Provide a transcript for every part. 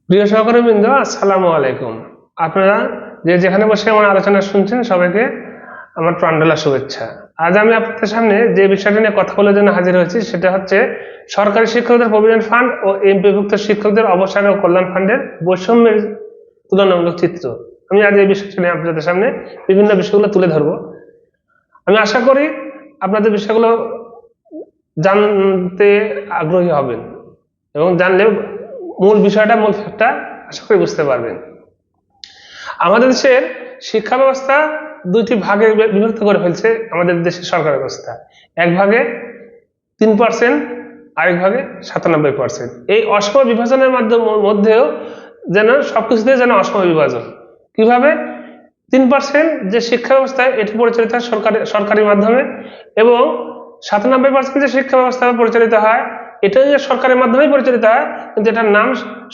প্রিয় সহকর্মীবৃন্দ, আসসালামু আলাইকুম। আপনারা যে যেখানে বসে আমার আলোচনা শুনছেন সবাইকে আমার প্রাণঢালা শুভেচ্ছা। আজ আমি আপনাদের সামনে যে বিষয়টা নিয়ে কথা বলার জন্য হাজির হয়েছি সেটা হচ্ছে সরকারি শিক্ষকদের প্রভিডেন্ট ফান্ড ও এমপিভুক্ত শিক্ষকদের অবসর ও কল্যাণ ফান্ডের বৈষম্যের তুলনামূলক চিত্র। আমি আজ এই বিষয়টা নিয়ে আপনাদের সামনে বিভিন্ন বিষয়গুলো তুলে ধরবো। আমি আশা করি আপনাদের বিষয়গুলো জানতে আগ্রহী হবেন এবং জানলে মূল বিষয়টা মূল ফ্যাক্টটা আশা করি বুঝতে পারবেন। আমাদের দেশের শিক্ষা ব্যবস্থা দুইটি ভাগে বিভক্ত করে ফেলছে আমাদের দেশের সরকার ব্যবস্থা। এক ভাগে 3%, আরেক ভাগে 97%। এই অসম বিভাজনের মধ্যেও যেন সবকিছুতে যেন অসম বিভাজন। কিভাবে? 3% যে শিক্ষা ব্যবস্থা এটি পরিচালিত হয় সরকারি মাধ্যমে, এবং 97% যে শিক্ষা ব্যবস্থা পরিচালিত হয় এটা যে সরকারের মাধ্যমেই পরিচালিত হয়, কিন্তু এটার নাম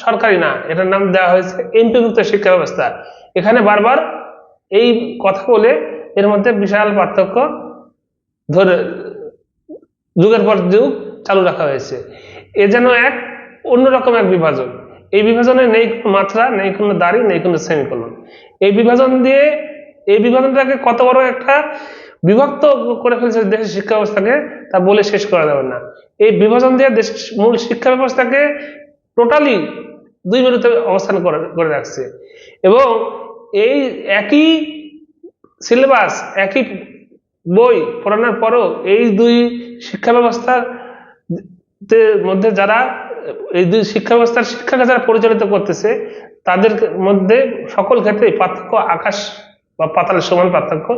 সরকারি না, এটার নাম দেওয়া হয়েছে এমপিভুক্ত শিক্ষা ব্যবস্থা। এখানে বারবার এই কথা বলে এর মধ্যে বিশাল পার্থক্য ধরে যুগের পর যুগ চালু রাখা হয়েছে। এ যেন এক অন্যরকম এক বিভাজন। এই বিভাজনে নেই কোনো মাত্রা, নেই কোনো দাড়ি, নেই কোনো সেমিকোলন। এই বিভাজনটাকে কত বড় একটা বিভক্ত করে ফেলছে দেশের শিক্ষা ব্যবস্থাকে, তা বলে শেষ করা যাবে না। এই বিভাজন দিয়ে দেশের মূল শিক্ষা ব্যবস্থাকে টোটালি দুই মেরুতে অবস্থান করে রাখছে। এবং এই একই সিলেবাস, একই বই পড়ানোর পরও এই দুই শিক্ষা ব্যবস্থার মধ্যে যারা এই দুই শিক্ষা ব্যবস্থার শিক্ষাকে যারা পরিচালিত করতেছে তাদের মধ্যে সকল ক্ষেত্রেই পার্থক্য আকাশ বা পাতালের সমান পার্থক্য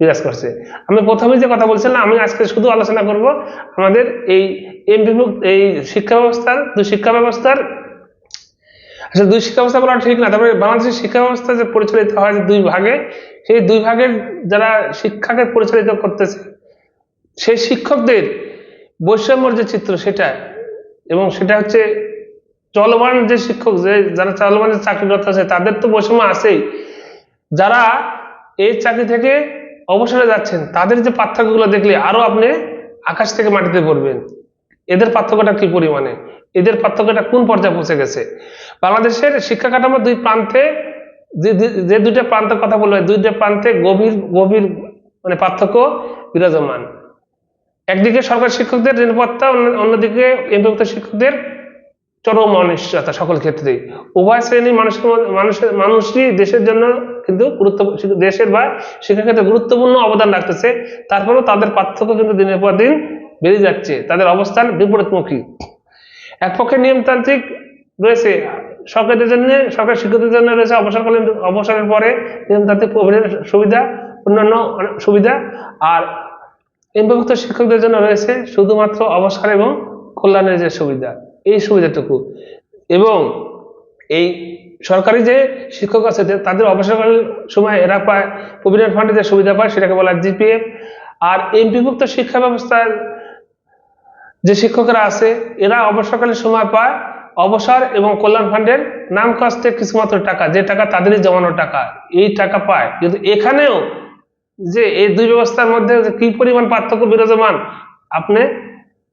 বিরাজ করছে। আমি প্রথমে যে কথা বলছিলাম, আমি আজকে শুধু আলোচনা করব আমাদের এই এই শিক্ষা ব্যবস্থার দুই শিক্ষা ব্যবস্থার আসলে দুই শিক্ষা ব্যবস্থা বলা ঠিক না, তারপরে বাংলাদেশের শিক্ষা ব্যবস্থা যে পরিচালিত হয় দুই ভাগে, সেই দুই ভাগের যারা শিক্ষাকে পরিচালিত করতেছে সেই শিক্ষকদের বৈষম্যর যে চিত্র সেটা, এবং সেটা হচ্ছে চলমান যে শিক্ষক যারা চলমান যে চাকরিরত আছে তাদের তো বৈষম্য আছেই, যারা এই চাকরি থেকে অবসরে যাচ্ছেন তাদের যে পার্থক্যগুলো দেখলে আরো আপনি আকাশ থেকে মাটিতে পড়বেন। এদের পার্থক্যটা কি পরিমাণে, এদের পার্থক্যটা কোন পর্যায়ে পৌঁছে গেছে। বাংলাদেশের শিক্ষা কাঠামোর দুই প্রান্তে যে দুইটা প্রান্তের কথা বলবো, দুইটা প্রান্তে গভীর গভীর মানে পার্থক্য বিরাজমান। একদিকে সরকারি শিক্ষকদের নিরাপত্তা, অন্যদিকে এমপিভুক্ত শিক্ষকদের চরম অনিশ্চয়তা সকল ক্ষেত্রেই। উভয় শ্রেণীর মানুষই দেশের জন্য কিন্তু দেশের বা শিক্ষাক্ষেত্রে গুরুত্বপূর্ণ অবদান রাখতেছে, তারপরেও তাদের পার্থক্য কিন্তু দিনের পর দিন বেড়ে যাচ্ছে, তাদের অবস্থান বিপরীতমুখী। এক পক্ষে নিয়মতান্ত্রিক রয়েছে সরকারদের জন্য, সরকারি শিক্ষকদের জন্য রয়েছে অবসরের পরে নিয়মতান্ত্রিক সুবিধা, অন্যান্য সুবিধা, আর এমপিভুক্ত শিক্ষকদের জন্য রয়েছে শুধুমাত্র অবসর এবং কল্যাণের যে সুবিধা, এই সুবিধাটুকু। এবং এই সরকারি যে শিক্ষক আছে তাদের অবসরকালীন সময় এরা পায় প্রভিডেন্ট ফান্ডে যে সুবিধা পায় সেটাকে বলা হয় জিপিএফ। আর এমপিভুক্ত শিক্ষা ব্যবস্থার যে শিক্ষকরা আছে এরা অবসরকালীন সময় পায় অবসর এবং কল্যাণ ফান্ডের নাম কষ্টে কিছুমাত্র টাকা, যে টাকা তাদেরই জমানো টাকা, এই টাকা পায়। কিন্তু এখানেও যে এই দুই ব্যবস্থার মধ্যে কি পরিমাণ পার্থক্য বিরাজমান আপনি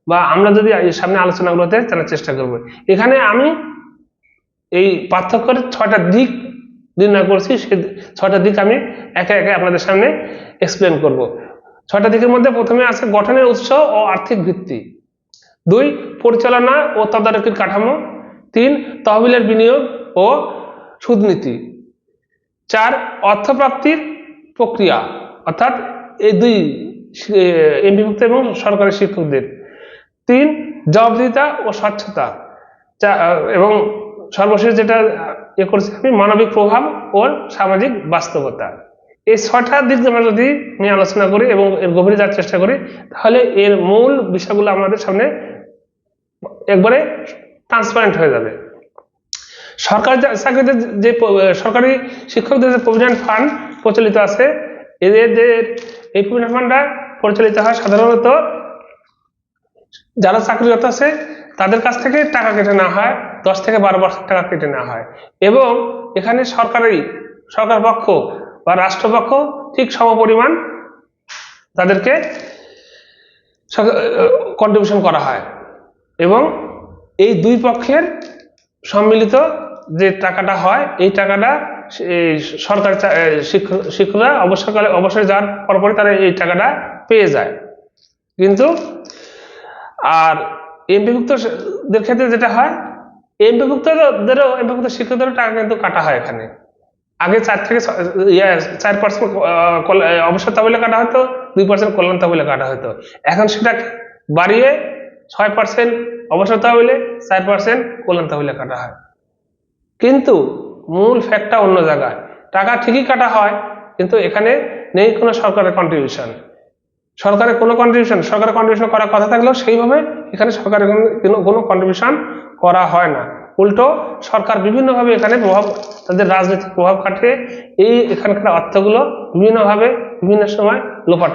বা আমরা যদি সামনে আলোচনাগুলোতে জানার চেষ্টা করব। এখানে আমি এই পার্থক্যের 6টা দিক নির্ণয় করছি, সেই 6টা দিক আমি একে একে আপনাদের সামনে এক্সপ্লেন করব। 6টা দিকের মধ্যে প্রথমে আছে গঠনের উৎস ও আর্থিক ভিত্তি, 2 পরিচালনা ও তদারকির কাঠামো, 3 তহবিলের বিনিয়োগ ও সুদ নীতি, 4 অর্থপ্রাপ্তির প্রক্রিয়া অর্থাৎ এই দুই এমপিভুক্ত এবং সরকারি শিক্ষকদের, 3 জবাবদিহিতা ও স্বচ্ছতা, এবং সর্বশেষ যেটা করছি আমি মানবিক প্রভাব ও সামাজিক বাস্তবতা। এই 6টা দিক আমরা যদি নিয়ে আলোচনা করি এবং এর গভীরে যাওয়ার চেষ্টা করি তাহলে এর মূল বিষয়গুলো আমাদের সামনে একবারে ট্রান্সপারেন্ট হয়ে যাবে। সরকারি চাকরিতে যে সরকারি শিক্ষকদের যে প্রভিডেন্ট ফান্ড প্রচলিত আছে, এদের এই প্রভিডেন্ট ফান্ডটা পরিচালিত হয় সাধারণত যারা চাকরিরত আছে তাদের কাছ থেকে টাকা কেটে নেওয়া হয়, 10 থেকে 12% টাকা কেটে নেওয়া হয়। এবং এখানে সরকার পক্ষ বা রাষ্ট্রপক্ষ ঠিক সমপরিমাণ তাদেরকে কন্ট্রিবিউশন করা হয়, এবং এই দুই পক্ষের সম্মিলিত যে টাকাটা হয় এই টাকাটা সরকারি শিক্ষকরা অবসরে যাওয়ার পরপরই তারা এই টাকাটা পেয়ে যায়। কিন্তু আর এমপিভুক্তদের ক্ষেত্রে যেটা হয়, এমপিভুক্ত শিক্ষকদেরও টাকা কিন্তু কাটা হয় এখানে। আগে 4% অবসর তহবিলে কাটা হতো, 2% কল্যাণ তহবিলে কাটা হতো। এখন সেটা বাড়িয়ে 6% অবসর তহবিলে, 4% কল্যাণ তহবিলে কাটা হয়। কিন্তু মূল ফ্যাক্টটা অন্য জায়গায়, টাকা ঠিকই কাটা হয় কিন্তু এখানে নেই কোনো সরকারের কন্ট্রিবিউশন। সরকারের কন্ট্রিবিউশন করার কথা থাকলেও সেইভাবে এখানে সরকারের কোনো কন্ট্রিবিউশন করা হয় না। উল্টো সরকার বিভিন্নভাবে এখানে তাদের রাজনৈতিক প্রভাব খাটিয়ে এখানকার অর্থগুলো বিভিন্নভাবে বিভিন্ন সময় লোপাট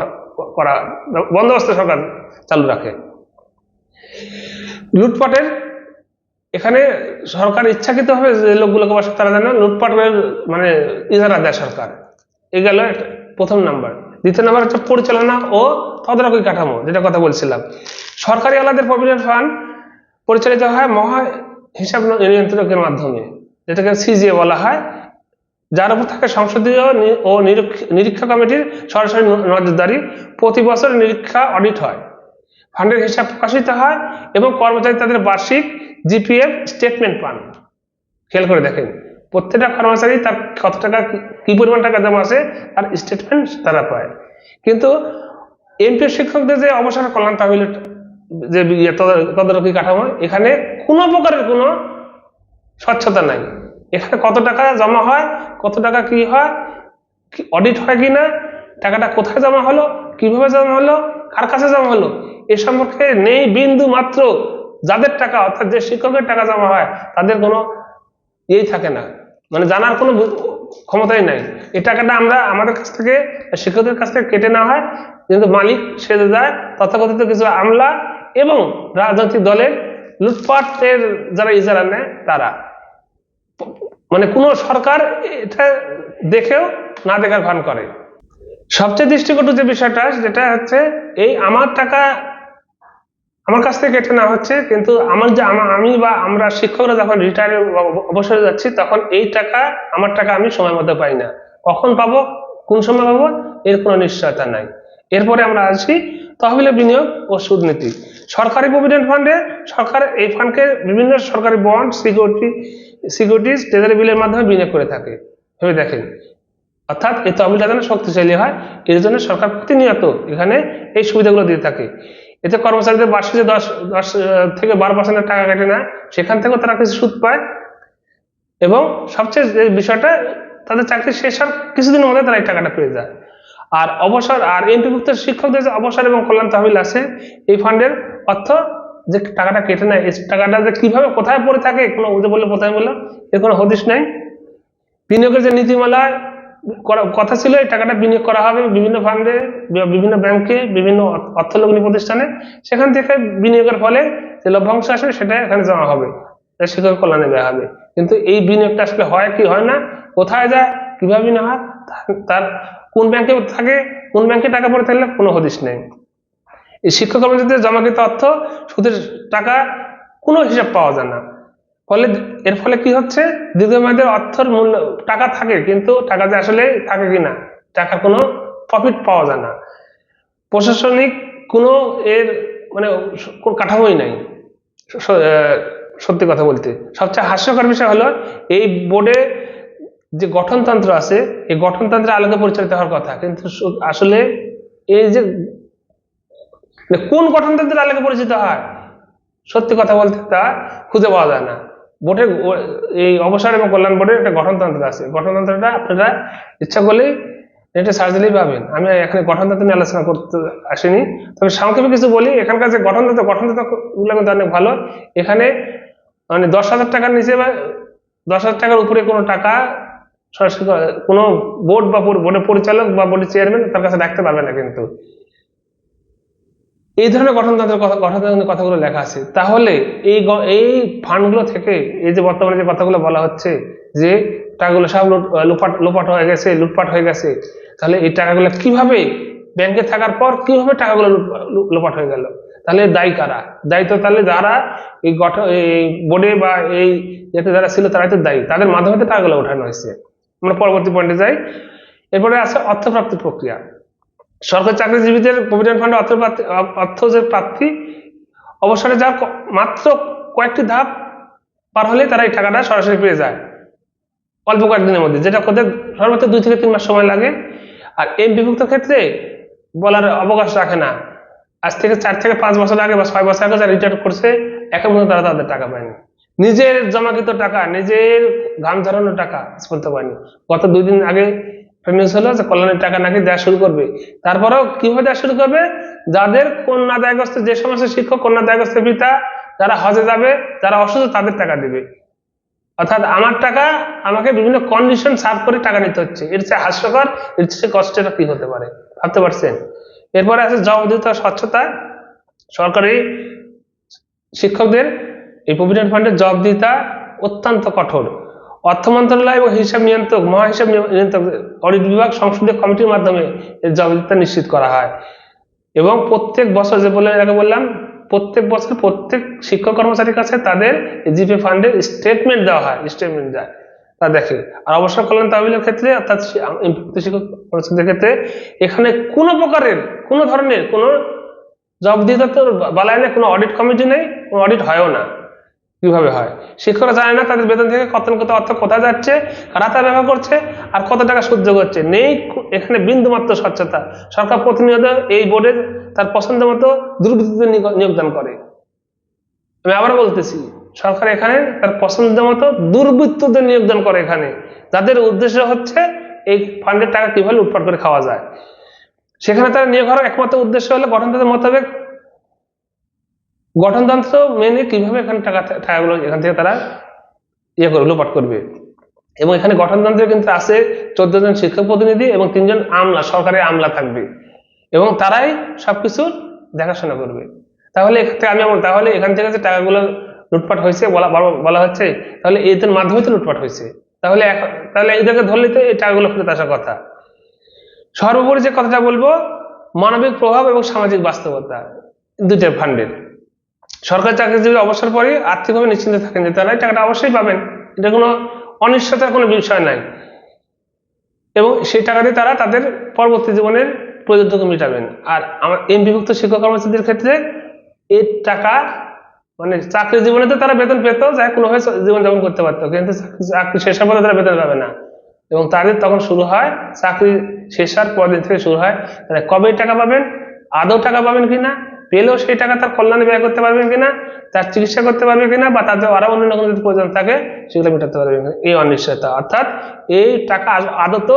করা বন্দোবস্ত সরকার চালু রাখে। লুটপাটের এখানে সরকার ইচ্ছাকৃতভাবে যে লোকগুলোকে বসে তারা জানে লুটপাটের মানে ইজারা দেয় সরকার। এ গেল প্রথম নাম্বার। দ্বিতীয় নাম্বার হচ্ছে পরিচালনা ও তদারকি কাঠামো, যেটা কথা বলছিলাম। সরকারি আলাদের প্রভিডেন্ট ফান্ড পরিচালিত হয় মহা হিসাব নিয়ন্ত্রকের মাধ্যমে, যেটাকে সিজিএ বলা হয়, যার উপর থাকে সংসদীয় ও নিরীক্ষা কমিটির সরাসরি নজরদারি। প্রতি বছর নিরীক্ষা অডিট হয়, ফান্ডের হিসাব প্রকাশিত হয় এবং কর্মচারী তাদের বার্ষিক জিপিএফ স্টেটমেন্ট পান। খেয়াল করে দেখেন প্রত্যেকটা কর্মচারী তার কত টাকা কি পরিমাণ টাকা জমা আছে তার স্টেটমেন্ট তারা পায়। কিন্তু এমপি শিক্ষকদের যে অবসর কল্যাণ তহবিলের যে তদারকি কাঠামো, এখানে কোনো প্রকারের কোনো স্বচ্ছতা নাই। এখানে কত টাকা জমা হয়, কত টাকা কি হয়, অডিট হয় কিনা, টাকাটা কোথায় জমা হলো, কিভাবে জমা হলো, কার কাছে জমা হলো, এ সম্পর্কে নেই বিন্দু মাত্র। যাদের টাকা অর্থাৎ যে শিক্ষকের টাকা জমা হয় তাদের কোনো থাকে না, মানে জানার কোনো ক্ষমতাই নাই। এই টাকাটা আমরা আমাদের কাছ থেকে শিক্ষকদের কাছ থেকে কেটে নেওয়া হয়, কিন্তু মালিক সেজে যায় তথাকথিত কিছু আমলা এবং রাজনৈতিক দলের লুটপাটের যারা ইজারা নেয় তারা। মানে কোনো সরকার এটা দেখেও না দেখার ভান করে। সবচেয়ে দৃষ্টিকটু যে বিষয়টা যেটা হচ্ছে এই আমার টাকা আমার কাছ থেকে কেটে নেওয়া হচ্ছে, কিন্তু আমি বা আমরা শিক্ষকরা যখন রিটায়ারে অবসরে যাচ্ছি তখন এই টাকা আমার টাকা আমি সময় মতো পাই না। কখন পাবো, কোন সময় পাবো, এর কোনো নিশ্চয়তা নাই। এরপরে আমরা আসি তহবিলে বিনিয়োগ ও সুদ নীতি। সরকারি প্রভিডেন্ট ফান্ডে সরকার এই ফান্ডকে বিভিন্ন সরকারি বন্ড, সিকিউরিটিজ, ট্রেজারি বিলের মাধ্যমে বিনিয়োগ করে থাকে। ভেবে দেখেন, অর্থাৎ এই তহবিলটা যেন শক্তিশালী হয় এর জন্য সরকার প্রতিনিয়ত এখানে এই সুবিধাগুলো দিয়ে থাকে। এতে কর্মচারীদের বার্ষিক 10 থেকে 12% টাকা কেটে নেয়, সেখান থেকেও তারা কিছু সুদ পায় এবং সবচেয়ে যে বিষয়টা তাদের চাকরি শেষ হওয়ার কিছুদিনের মধ্যে তারা এই টাকাটা পেয়ে যায়। আর অবসর আর এমপিভুক্ত শিক্ষকদের যে অবসর এবং কল্যাণ তহবিল আছে, এই ফান্ডের অর্থ যে টাকাটা কেটে নেয়, এই টাকাটা যে কিভাবে কোথায় পড়ে থাকে কোনো বললে প্রথমে বললাম এর কোনো হদিশ নেই। বিনিয়োগের যে নীতিমালা কথা ছিল এই টাকাটা বিনিয়োগ করা হবে বিভিন্ন ফান্ডে, বিভিন্ন ব্যাংকে, বিভিন্ন অর্থলগ্নি প্রতিষ্ঠানে, সেখান থেকে বিনিয়োগের ফলে যে লভ্যাংশ আসবে সেটা এখানে জমা হবে, শিক্ষক কল্যাণে দেওয়া হবে। কিন্তু এই বিনিয়োগটা আসলে হয় কি হয় না, কোথায় যায়, কিভাবে বিনিয়োগ হয়, তার কোন ব্যাংকে থাকে, কোন ব্যাংকে টাকা পড়ে থাকলে কোনো হদিশ নেই। এই শিক্ষক কর্মচারীদের জমাকৃত অর্থ সুদের টাকা কোনো হিসাব পাওয়া যায় না। এর ফলে কি হচ্ছে, দীর্ঘমেয়াদের অর্থের মূল্য টাকা থাকে কিন্তু টাকা যে আসলে থাকে কিনা, টাকার কোনো প্রফিট পাওয়া যায় না। প্রশাসনিক কোনো এর মানে কাঠামোই নাই। সত্যি কথা বলতে সবচেয়ে হাস্যকর বিষয় হলো এই বোর্ডে যে গঠনতন্ত্র আছে এই গঠনতন্ত্রের আলোকে পরিচালিত হওয়ার কথা, কিন্তু আসলে এই যে কোন গঠনতন্ত্রের আলোকে পরিচিত হয় সত্যি কথা বলতে তা খুঁজে পাওয়া যায় না। বোর্ডের এই অবসর এবং কল্যাণ বোর্ডের একটা গঠনতন্ত্র আছে, গঠনতন্ত্রটা আপনারা ইচ্ছা করলেই নেটে সার্চ দিলেই পাবেন। আমি এখানে গঠনতন্ত্র নিয়ে আলোচনা করতে আসিনি, তবে সংক্ষেপে কিছু বলি। এখানকার যে গঠনতন্ত্র গুলো কিন্তু অনেক ভালো। এখানে মানে 10,000 টাকার নিচে বা 10,000 টাকার উপরে কোনো টাকা সরাসরি কোনো বোর্ড বা বোর্ডের পরিচালক বা বোর্ডের চেয়ারম্যান তার কাছে রাখতে পারবে না। কিন্তু এই ধরনের গঠনতন্ত্রের কথাগুলো লেখা আছে। তাহলে এই ফান্ডগুলো থেকে এই যে বর্তমানে যে কথাগুলো বলা হচ্ছে যে টাকাগুলো সব লুটপাট হয়ে গেছে, তাহলে এই টাকাগুলো কিভাবে ব্যাংকে থাকার পর কিভাবে টাকাগুলো লোপাট হয়ে গেল, তাহলে দায়ী কারা? দায়ী তো তাহলে যারা এই বোর্ডে বা এই ইয়েতে যারা ছিল তারাই তো দায়ী, তাদের মাধ্যমে তো টাকাগুলো ওঠানো হয়েছে। আমরা পরবর্তী পয়েন্টে যাই। এরপরে আছে অর্থপ্রাপ্তির প্রক্রিয়া। সরকারি চাকরিজীবীদের প্রভিডেন্ট ফান্ডে অর্থ যে প্রাপ্তি অবসরে যাওয়ার মাত্র কয়েকটি ধাপ পার হলে তারা এই টাকাটা সরাসরি পেয়ে যায় অল্প কয়েকদিনের মধ্যে, যেটা করতে সর্বোচ্চ 2 থেকে 3 মাস সময় লাগে। আর এমপিভুক্ত ক্ষেত্রে বলার অবকাশ রাখে না, আজ থেকে 4 থেকে 5 বছর আগে বা 6 বছর আগে যারা রিটায়ার করছে এখন পর্যন্ত তারা তাদের টাকা পায়নি। নিজের জমাকৃত টাকা, নিজের ঘাম ঝরানো টাকা বলতে পারেনি। গত 2 দিন আগে নিউজ হলো যে কল্যাণের টাকা নাকি দেওয়া শুরু করবে। তারপরেও কিভাবে দেওয়া শুরু করবে? যাদের কন্যাদায়গ্রস্ত, যে সমস্ত শিক্ষক কন্যাদায়গ্রস্ত পিতা যারা হজে যাবে, যারা অসুস্থ তাদের টাকা দিবে। অর্থাৎ আমার টাকা আমাকে বিভিন্ন কন্ডিশন সার্ভ করে টাকা নিতে হচ্ছে। এর চেয়ে হাস্যকর, এর চেয়ে কষ্টের কি হতে পারে, ভাবতে পারছেন? এরপরে আছে জবাবদিহিতা, স্বচ্ছতা। সরকারি শিক্ষকদের এই প্রভিডেন্ট ফান্ডের জবাবদিহিতা অত্যন্ত কঠোর। অর্থ মন্ত্রণালয় এবং হিসাব নিয়ন্ত্রক, মহাহিসাব নিয়ন্ত্রক, অডিট বিভাগ, সংসদীয় কমিটির মাধ্যমে এর জবাবদিহিতা নিশ্চিত করা হয়। এবং প্রত্যেক বছর, যে আগে বললাম, প্রত্যেক বছর প্রত্যেক শিক্ষক কর্মচারীর কাছে তাদের জিপি ফান্ডের স্টেটমেন্ট দেওয়া হয়, স্টেটমেন্ট যায়, তা দেখে। আর অবসর কল্যাণ তহবিলের ক্ষেত্রে অর্থাৎ শিক্ষক কর্মচারীদের ক্ষেত্রে এখানে কোনো প্রকারের, কোনো ধরনের কোনো জবাবদিহিতা তো বলা নেই, কোনো অডিট কমিটি নেই, কোনো অডিট হয়ও না। কিভাবে হয়? শিক্ষকরা জানে না তাদের বেতন থেকে কত অর্থ কোথায় যাচ্ছে, কারা তা ব্যবহার করছে, আর কত টাকা সুদ যোগ হচ্ছে। নেই এখানে বিন্দুমাত্র স্বচ্ছতা। সরকার প্রতিনিয়ত এই বোর্ডে তার পছন্দ মতো দুর্বৃত্তদের নিয়োগদান করে। আমি আবার বলতেছি, সরকার এখানে তার পছন্দ মতো দুর্বৃত্তদের নিয়োগদান করে এখানে, যাদের উদ্দেশ্য হচ্ছে এই ফান্ডের টাকা কিভাবে লুটপাট করে খাওয়া যায়। সেখানে তারা নিয়োগ হওয়ার একমাত্র উদ্দেশ্য হলো গঠনতন্ত্রের মোতাবেক, গঠনতন্ত্র মেনে কিভাবে এখানে টাকাগুলো এখান থেকে তারা করবে, লোপাট করবে। এবং এখানে গঠনতন্ত্রে কিন্তু আছে 14 জন শিক্ষক প্রতিনিধি এবং 3 জন আমলা, সরকারি আমলা থাকবে, এবং তারাই সবকিছু দেখাশোনা করবে। তাহলে তাহলে এখান থেকে যে টাকাগুলো লুটপাট হয়েছে বলা হচ্ছে, তাহলে এদের মাধ্যমে তো লুটপাট হয়েছে। তাহলে এদেরকে ধরলে তো এই টাকাগুলো ফেরত আসার কথা। সর্বোপরি যে কথাটা বলবো, মানবিক প্রভাব এবং সামাজিক বাস্তবতা দুইটা ফান্ডের। সরকারি চাকরিজীবী অবসর পরে আর্থিকভাবে নিশ্চিন্ত থাকেন যে তারা টাকাটা অবশ্যই পাবেন, এটা কোনো অনিশ্চয়তার কোনো বিষয় নাই, এবং সেই টাকা দিয়ে তারা তাদের পরবর্তী জীবনের প্রয়োজনটুকু মেটাবেন। আর আমার এমপিভুক্ত শিক্ষক কর্মচারীদের ক্ষেত্রে এই টাকা, মানে চাকরি জীবনে তো তারা বেতন পেত, যাই কোনোভাবে জীবনযাপন করতে পারতো, কিন্তু চাকরি শেষ হওয়ার পরে তারা বেতন পাবে না, এবং তাদের তখন শুরু হয় চাকরি শেষ হওয়ার পরের থেকে শুরু হয় তারা কবে টাকা পাবেন, আদৌ টাকা পাবেন কিনা, পেলেও সেই টাকা তার কল্যাণে ব্যয় করতে পারবেন কিনা, তার চিকিৎসা করতে পারবে কিনা, বা তাদের আরো অন্যান্য কোনো যদি প্রয়োজন থাকে সেগুলো মেটাতে পারবে কিনা, এই অনিশ্চয়তা। অর্থাৎ এই টাকা আদত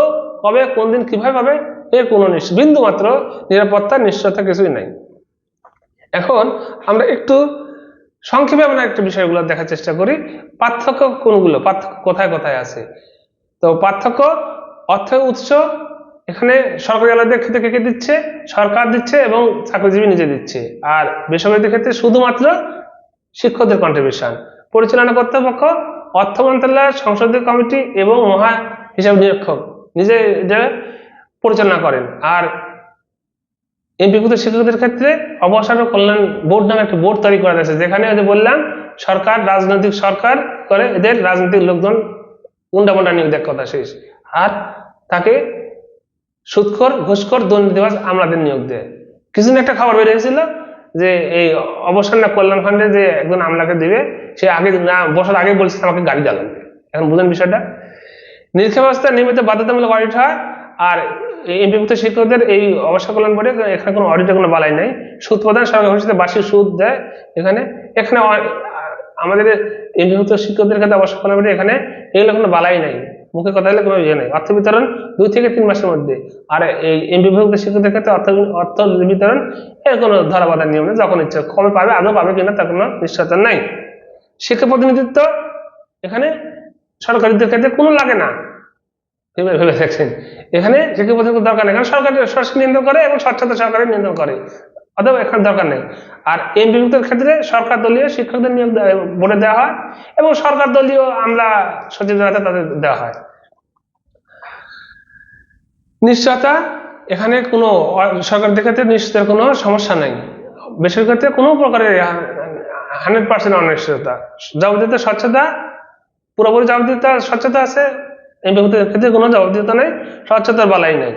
কবে, কোন দিন, কিভাবে পাবে, এর কোনো বিন্দু মাত্র নিরাপত্তার নিশ্চয়তা কিছুই নাই। এখন আমরা একটু সংক্ষেপে আমরা একটা বিষয়গুলো দেখার চেষ্টা করি, পার্থক্য কোনগুলো, পার্থক্য কোথায় কোথায় আছে। তো পার্থক্য, অর্থ উৎস এখানে সরকারি আলাদাদের ক্ষেত্রে কে দিচ্ছে? সরকার দিচ্ছে এবং চাকরিজীবী নিজে দিচ্ছে। আর বেসরকারি ক্ষেত্রে শুধুমাত্র শিক্ষকদের কন্ট্রিবিউশন। পরিচালনা কর্তৃপক্ষ অর্থ মন্ত্রণালয়, সংসদীয় কমিটি এবং মহা হিসাব নিরীক্ষক নিজে পরিচালনা করেন। আর এমপিভুক্ত শিক্ষকদের ক্ষেত্রে অবসর কল্যাণ বোর্ড নামে একটা বোর্ড তৈরি করা হয়েছে, যেখানে বললাম সরকার, রাজনৈতিক সরকার করে, এদের রাজনৈতিক লোকজন উন্ডামন্ডা নিয়োগ দেওয়ার কথা শেষ, আর তাকে সুদখোর, ঘুষখোর, দুর্নীতিবাজ আমলাদের নিয়োগ দেয়। কিছুদিন একটা খবর বেরিয়েছিল যে এই অবসর না কল্যাণ ফান্ডে যে একজন আমলাকে দিবে, সে আগে না বছর আগে বলছে আমাকে গাড়ি চালাবে। এখন বুঝেন বিষয়টা। নিরীক্ষা ব্যবস্থা নিয়মিত বাধ্যতামূলক অডিট হয়। আর এমপিভুক্ত শিক্ষকদের এই অবসর কল্যাণ বোর্ডে এখানে কোনো অডিটের কোনো বালাই নাই। সুদ প্রদান, সরকার ঘোষিত বার্ষিক সুদ দেয়। এখানে আমাদের এমপিভুক্ত শিক্ষকদের ক্ষেত্রে অবসর কল্যাণ বোর্ডে এখানে এগুলো কোনো বালাই নাই, মুখে কথা হলে কোনো ইয়ে নেই। অর্থ বিতরণ 2 থেকে 3 মাসের মধ্যে। আর এই এমপিভুক্ত শিক্ষকদের ক্ষেত্রে অর্থ বিতরণ এর কোনো ধরাবাঁধার নিয়ম নেই, যখন ইচ্ছে কবে পাবে, আদৌ পাবে কিনা তার কোনো নিশ্চয়তা নাই। শিক্ষা প্রতিনিধিত্ব এখানে সরকারিদের ক্ষেত্রে কোনো লাগে না, ভেবে দেখছেন। এখানে শিক্ষা প্রতিনিধিত্ব দরকার নেই, এখানে সরকার সরাসরি নিয়ন্ত্রণ করে এবং স্বচ্ছতা সরকারের নিয়ন্ত্রণ করে, অথবা এখানে দরকার নেই। আর এমপিভুক্তের ক্ষেত্রে সরকার দলীয় শিক্ষকদের নিয়োগ বোর্ডে দেওয়া হয় এবং সরকার দলীয় আমলা সচিবদের হাতে তাদের দেওয়া হয়। নিশ্চয়তা এখানে কোনো সরকারদের ক্ষেত্রে নিশ্চয়তার কোনো সমস্যা নাই। বেসরকারিতে কোনো প্রকারের 100% অনিশ্চয়তা, জবাবদিহিতা স্বচ্ছতা, পুরোপুরি জবাবদিহিতা স্বচ্ছতা আছে, এমপিওতে ক্ষেত্রে কোনো জবাবদিহিতা নেই, স্বচ্ছতার বালাই নেই।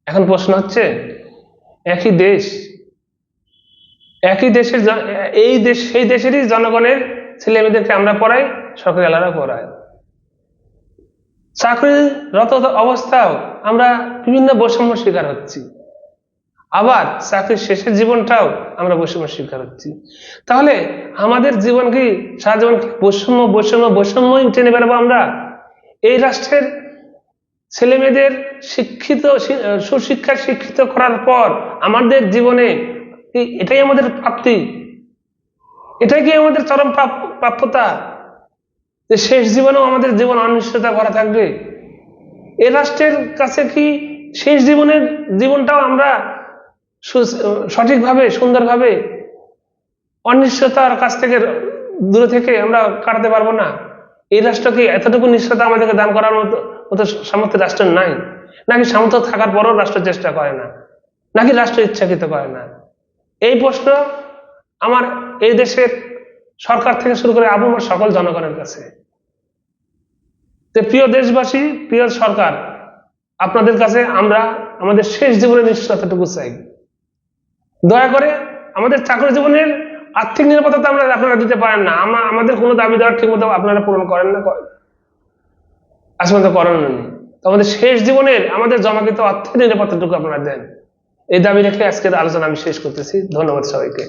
এখন প্রশ্ন হচ্ছে, একই দেশের সেই দেশেরই জনগণের ছেলে মেয়েদেরকে আমরা পড়াই, সরকারি আলাদা পড়াই। চাকরিরত অবস্থাও আমরা বিভিন্ন বৈষম্য শিকার হচ্ছি, আবার চাকরির শেষের জীবনটাও আমরা বৈষম্য শিকার হচ্ছি। তাহলে আমাদের জীবন কি সারা জীবন বৈষম্যই টেনে বেড়াবো আমরা? এই রাষ্ট্রের ছেলে মেয়েদের সুশিক্ষায় শিক্ষিত করার পর আমাদের জীবনে এটাই আমাদের প্রাপ্তি, এটাই কি আমাদের চরম প্রাপ্যতা, যে শেষ জীবনেও আমাদের জীবন অনিশ্চয়তা করা থাকবে? এ রাষ্ট্রের কাছে কি শেষ জীবনটাও আমরা সঠিকভাবে সুন্দরভাবে অনিশ্চয়তার কাছ থেকে দূরে থেকে আমরা কাটাতে পারবো না? এই রাষ্ট্রকে এতটুকু নিশ্চয়তা আমাদেরকে দান করার মতো সামর্থ্য রাষ্ট্রের নাই? নাকি সামর্থ্য থাকার পরও রাষ্ট্র চেষ্টা করে না? নাকি রাষ্ট্র ইচ্ছাকৃত করে না? এই প্রশ্ন আমার এই দেশের সরকার থেকে শুরু করে আবহাওয়ার সকল জনগণের কাছে। প্রিয় দেশবাসী, প্রিয় সরকার, আপনাদের কাছে আমরা আমাদের শেষ জীবনের নিশ্চয়তাটুকু চাই। দয়া করে আমাদের চাকরি জীবনের আর্থিক নিরাপত্তা আপনারা দিতে পারেন না, আমাদের কোনো দাবি দেওয়ার ঠিক মতো আপনারা পূরণ করেন না, আজ পর্যন্ত করেন না। আমাদের শেষ জীবনের আমাদের জমাকৃত আর্থিক নিরাপত্তাটুকু আপনারা দেন, এই দাবি রেখে আজকের আলোচনা আমি শেষ করতেছি। ধন্যবাদ সবাইকে।